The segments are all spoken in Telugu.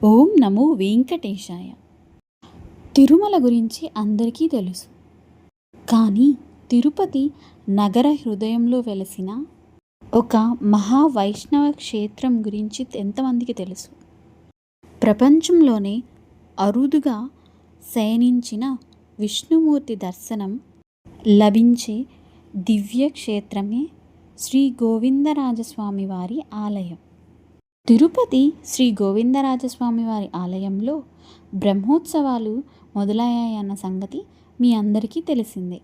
ఓం నమో వెంకటేశాయ. తిరుమల గురించి అందరికీ తెలుసు. కానీ తిరుపతి నగర హృదయంలో వెలసిన ఒక మహావైష్ణవ క్షేత్రం గురించి ఎంతమందికి తెలుసు? ప్రపంచంలోనే అరుదుగా శయనించిన విష్ణుమూర్తి దర్శనం లభించే దివ్య క్షేత్రమే శ్రీ గోవిందరాజస్వామి వారి ఆలయం. తిరుపతి శ్రీ గోవిందరాజస్వామి వారి ఆలయంలో బ్రహ్మోత్సవాలు మొదలయ్యాయన్న సంగతి మీ అందరికీ తెలిసిందే.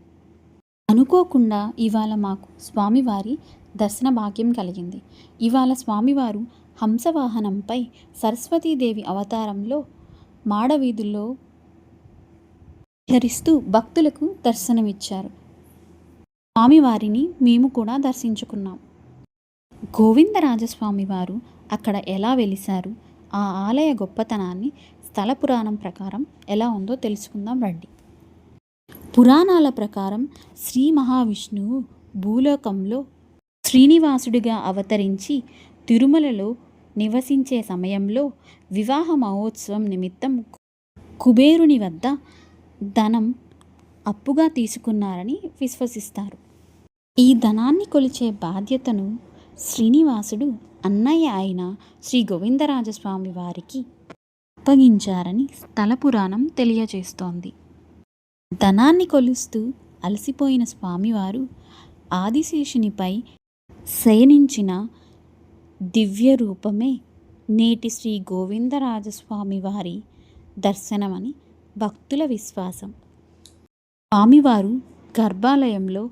అనుకోకుండా ఇవాళ మాకు స్వామివారి దర్శన భాగ్యం కలిగింది. ఇవాళ స్వామివారు హంసవాహనంపై సరస్వతీదేవి అవతారంలో మాడవీధుల్లో విహరిస్తూ భక్తులకు దర్శనమిచ్చారు. స్వామివారిని మేము కూడా దర్శించుకున్నాం. గోవిందరాజస్వామి వారు అక్కడ ఎలా వెలిశారు, ఆ ఆలయ గొప్పతనాన్ని స్థల పురాణం ప్రకారం ఎలా ఉందో తెలుసుకుందాం రండి. పురాణాల ప్రకారం శ్రీ మహావిష్ణువు భూలోకంలో శ్రీనివాసుడిగా అవతరించి తిరుమలలో నివసించే సమయంలో వివాహ మహోత్సవం నిమిత్తం కుబేరుని వద్ద ధనం అప్పుగా తీసుకున్నారని విశ్వసిస్తారు. ఈ ధనాన్ని కొలిచే బాధ్యతను శ్రీనివాసుడు అన్నయ్య అయిన శ్రీ గోవిందరాజస్వామి వారికి అప్పగించారని స్థల పురాణం తెలియజేస్తోంది. ధనాన్ని కొలుస్తూ అలసిపోయిన స్వామివారు ఆదిశేషునిపై శయనించిన దివ్య రూపమే నేటి శ్రీ గోవిందరాజస్వామి వారి దర్శనమని భక్తుల విశ్వాసం. స్వామివారు గర్భాలయంలో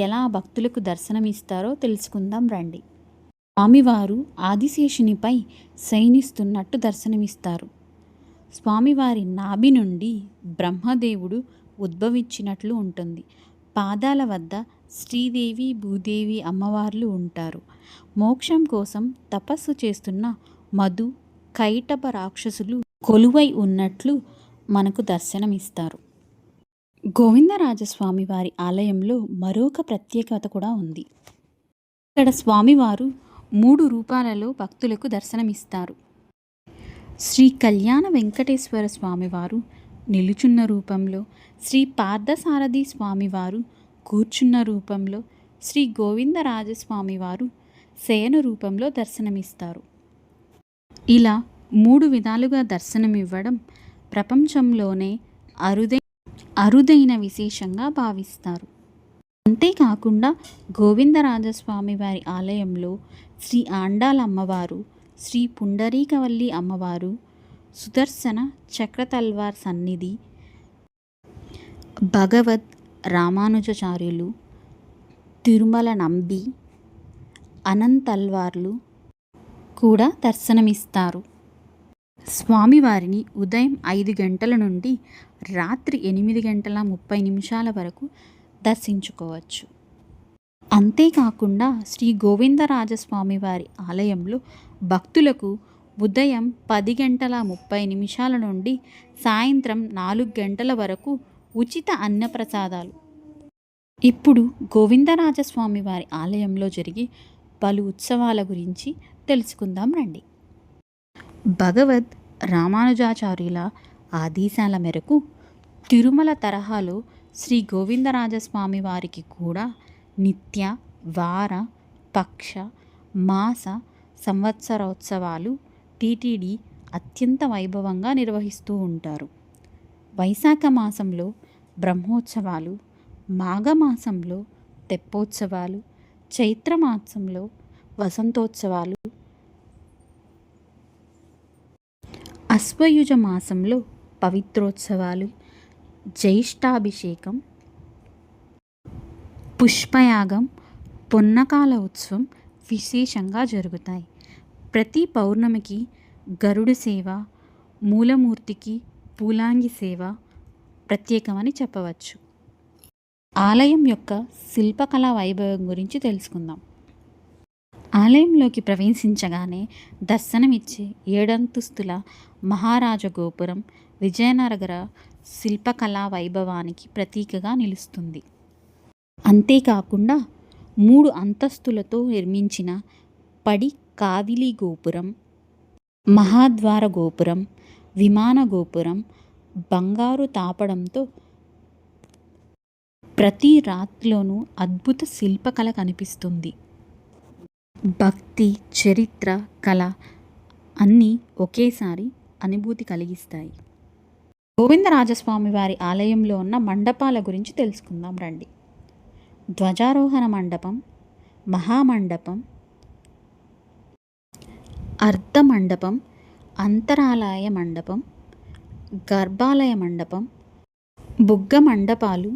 ఎలా భక్తులకు దర్శనమిస్తారో తెలుసుకుందాం రండి. స్వామివారు ఆదిశేషునిపై శయనిస్తున్నట్టు దర్శనమిస్తారు. స్వామివారి నాభి నుండి బ్రహ్మదేవుడు ఉద్భవించినట్లు ఉంటుంది. పాదాల వద్ద శ్రీదేవి భూదేవి అమ్మవార్లు ఉంటారు. మోక్షం కోసం తపస్సు చేస్తున్న మధు కైటభ రాక్షసులు కొలువై ఉన్నట్లు మనకు దర్శనమిస్తారు. గోవిందరాజస్వామి వారి ఆలయంలో మరొక ప్రత్యేకత కూడా ఉంది. ఇక్కడ స్వామివారు 3 రూపాలలో భక్తులకు దర్శనమిస్తారు. శ్రీ కళ్యాణ వెంకటేశ్వర స్వామివారు నిలుచున్న రూపంలో, శ్రీ పార్థసారథి స్వామివారు కూర్చున్న రూపంలో, శ్రీ గోవిందరాజస్వామివారు శయన రూపంలో దర్శనమిస్తారు. ఇలా 3 విధాలుగా దర్శనమివ్వడం ప్రపంచంలోనే అరుదైన విశేషంగా భావిస్తారు. అంతేకాకుండా గోవిందరాజస్వామి వారి ఆలయంలో శ్రీ ఆండాళ్ అమ్మవారు, శ్రీ పుండరీకవల్లి అమ్మవారు, సుదర్శన చక్ర తల్వార్ సన్నిధి, భగవద్ రామానుజాచార్యులు, తిరుమల నంబి, అనంతల్వార్లు కూడా దర్శనమిస్తారు. స్వామివారిని ఉదయం 5 గంటల నుండి రాత్రి 8:30 వరకు దర్శించుకోవచ్చు. అంతేకాకుండా శ్రీ గోవిందరాజస్వామి వారి ఆలయంలో భక్తులకు ఉదయం 10:30 నుండి సాయంత్రం 4 గంటల వరకు ఉచిత అన్నప్రసాదాలు. ఇప్పుడు గోవిందరాజస్వామి వారి ఆలయంలో జరిగే పలు ఉత్సవాల గురించి తెలుసుకుందాం రండి. భగవద్ రామానుజాచార్యుల ఆదేశాల మేరకు తిరుమల తరహాలో శ్రీ గోవిందరాజస్వామి వారికి కూడా నిత్య, వార, పక్ష, మాస, సంవత్సరోత్సవాలు టీటీడీ అత్యంత వైభవంగా నిర్వహిస్తూ ఉంటారు. వైశాఖ మాసంలో బ్రహ్మోత్సవాలు, మాఘమాసంలో తెప్పోత్సవాలు, చైత్రమాసంలో వసంతోత్సవాలు, అశ్వయుజ మాసంలో పవిత్రోత్సవాలు, జ్యేష్ఠాభిషేకం, పుష్పయాగం, పొన్నకాల ఉత్సవం విశేషంగా జరుగుతాయి. ప్రతి పౌర్ణమికి గరుడు సేవ, మూలమూర్తికి పూలాంగి సేవ ప్రత్యేకమని చెప్పవచ్చు. ఆలయం యొక్క శిల్పకళా వైభవం గురించి తెలుసుకుందాం. ఆలయంలోకి ప్రవేశించగానే దర్శనమిచ్చే 7 అంతస్తుల మహారాజ గోపురం విజయనగర శిల్పకళా వైభవానికి ప్రతీకగా నిలుస్తుంది. అంతేకాకుండా 3 అంతస్తులతో నిర్మించిన పడి కావిలి గోపురం, మహాద్వార గోపురం, విమాన గోపురం బంగారు తాపడంతో ప్రతి రాతిలోనూ అద్భుత శిల్పకళ కనిపిస్తుంది. భక్తి, చరిత్ర, కళ అన్నీ ఒకేసారి అనుభూతి కలిగిస్తాయి. గోవిందరాజస్వామి వారి ఆలయంలో ఉన్న మండపాల గురించి తెలుసుకుందాం రండి. ధ్వజారోహణ మండపం, మహామండపం, అర్ధ మండపం, అంతరాలయ మండపం, గర్భాలయ మండపం, బుగ్గ మండపాలు,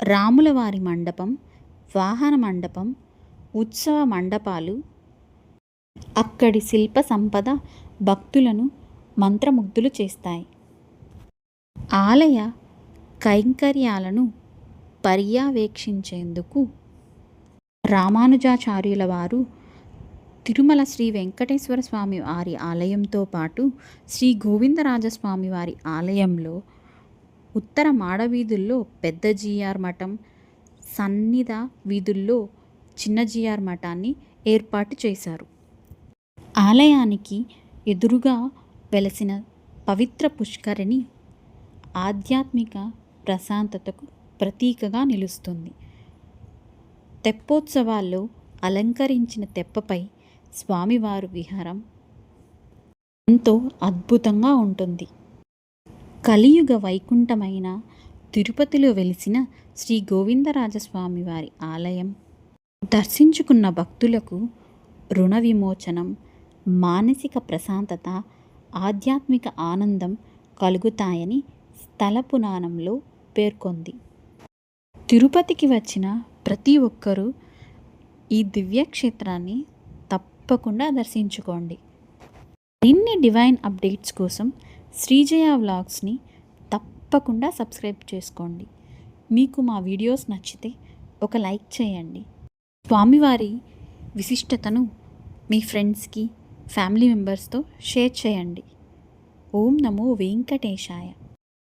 రాములవారి మండపం, వాహన మండపం, ఉత్సవ మండపాలు. అక్కడి శిల్ప సంపద భక్తులను మంత్రముగ్ధులు చేస్తాయి. ఆలయ కైంకర్యాలను పర్యవేక్షించేందుకు రామానుజాచార్యుల వారు తిరుమల శ్రీ వెంకటేశ్వర స్వామి వారి ఆలయంతో పాటు శ్రీ గోవిందరాజస్వామి వారి ఆలయంలో ఉత్తర మాడవీధుల్లో పెద్ద జీఆర్ మఠం, సన్నిధ వీధుల్లో చిన్న జీఆర్ మఠాన్ని ఏర్పాటు చేశారు. ఆలయానికి ఎదురుగా వెలసిన పవిత్ర పుష్కరిణి ఆధ్యాత్మిక ప్రశాంతతకు ప్రతీకగా నిలుస్తుంది. తెప్పోత్సవాల్లో అలంకరించిన తెప్పపై స్వామివారు విహారం ఎంతో అద్భుతంగా ఉంటుంది. కలియుగ వైకుంఠమైన తిరుపతిలో వెలిసిన శ్రీ గోవిందరాజస్వామి వారి ఆలయం దర్శించుకున్న భక్తులకు రుణ విమోచనం, మానసిక ప్రశాంతత, ఆధ్యాత్మిక ఆనందం కలుగుతాయని స్థల పురాణంలో పేర్కొంది. తిరుపతికి వచ్చిన ప్రతి ఒక్కరూ ఈ దివ్యక్షేత్రాన్ని తప్పకుండా దర్శించుకోండి. మరిన్ని డివైన్ అప్డేట్స్ కోసం శ్రీజయ వ్లాగ్స్ని తప్పకుండా సబ్స్క్రైబ్ చేసుకోండి. మీకు మా వీడియోస్ నచ్చితే ఒక లైక్ చేయండి. స్వామివారి విశిష్టతను మీ ఫ్రెండ్స్కి, ఫ్యామిలీ మెంబర్స్తో షేర్ చేయండి. ఓం నమో వెంకటేశాయ.